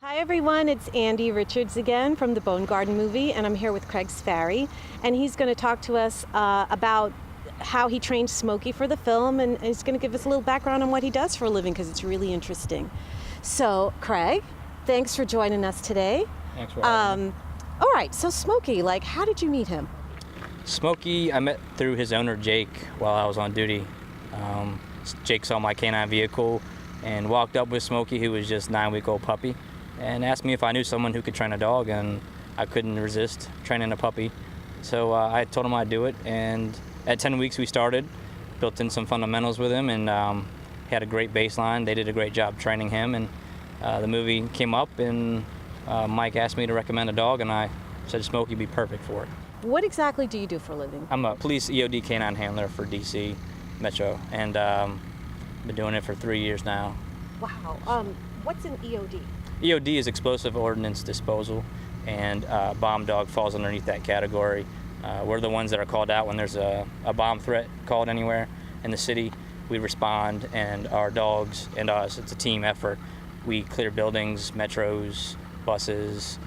Hi everyone, it's Ande Richards again from the Bone Garden movie, and I'm here with Craig Sparry, and he's going to talk to us about how he trained Smokey for the film, and he's going to give us a little background on what he does for a living because it's really interesting. So, Craig, thanks for joining us today. Thanks for having me. All right, so Smokey, how did you meet him? Smokey, I met through his owner, Jake, while I was on duty. Jake saw my canine vehicle and walked up with Smokey, who was just a 9-week-old puppy, and asked me if I knew someone who could train a dog, and I couldn't resist training a puppy. So I told him I'd do it, and at 10 weeks we started, built in some fundamentals with him, and he had a great baseline. They did a great job training him, and the movie came up, and Mike asked me to recommend a dog, and I said Smokey would be perfect for it. What exactly do you do for a living? I'm a police EOD canine handler for DC Metro, and been doing it for 3 years now. Wow. What's an EOD? EOD is explosive ordnance disposal, and bomb dog falls underneath that category. We're the ones that are called out when there's a bomb threat called anywhere in the city. We respond, and our dogs and us, it's a team effort. We clear buildings, metros, buses,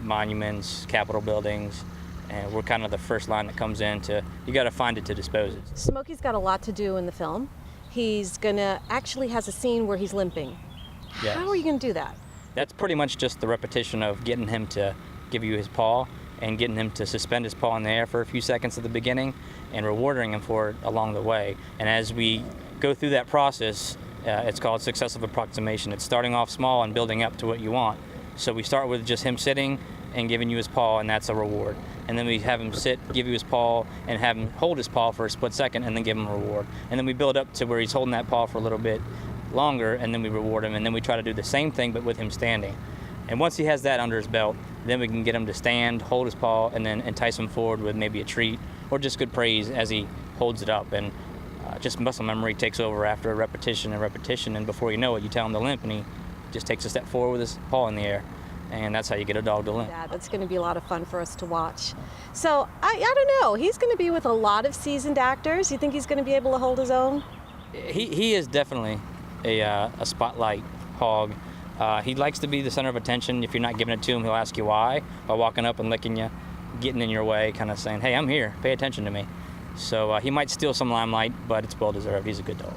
monuments, Capitol buildings, and we're kind of the first line that comes in to, you got to find it to dispose it. Smokey's got a lot to do in the film. He's actually has a scene where he's limping. Yes. How are you going to do that? That's pretty much just the repetition of getting him to give you his paw and getting him to suspend his paw in the air for a few seconds at the beginning and rewarding him for it along the way. And as we go through that process, it's called successive approximation. It's starting off small and building up to what you want. So we start with just him sitting and giving you his paw, and that's a reward. And then we have him sit, give you his paw, and have him hold his paw for a split second, and then give him a reward. And then we build up to where he's holding that paw for a little bit longer, and then we reward him, and then we try to do the same thing but with him standing. And once he has that under his belt, then we can get him to stand, hold his paw, and then entice him forward with maybe a treat or just good praise as he holds it up. And just muscle memory takes over after repetition and repetition, and before you know it, you tell him to limp, and he just takes a step forward with his paw in the air. And that's how you get a dog to limp. Yeah, that's going to be a lot of fun for us to watch. So, I don't know, he's going to be with a lot of seasoned actors. You think he's going to be able to hold his own? He is definitely a spotlight hog. He likes to be the center of attention. If you're not giving it to him, he'll ask you why, by walking up and licking you, getting in your way, kind of saying, hey, I'm here, pay attention to me. So he might steal some limelight, but it's well deserved. He's a good dog.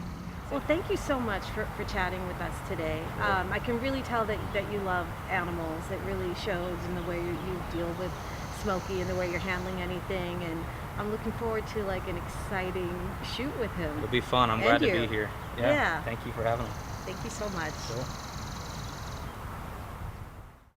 Well, thank you so much for chatting with us today. I can really tell that you love animals. It really shows in the way you deal with Smokey and the way you're handling anything. And I'm looking forward to an exciting shoot with him. It'll be fun. I'm glad to be here. Yeah. Thank you for having me. Thank you so much. Sure.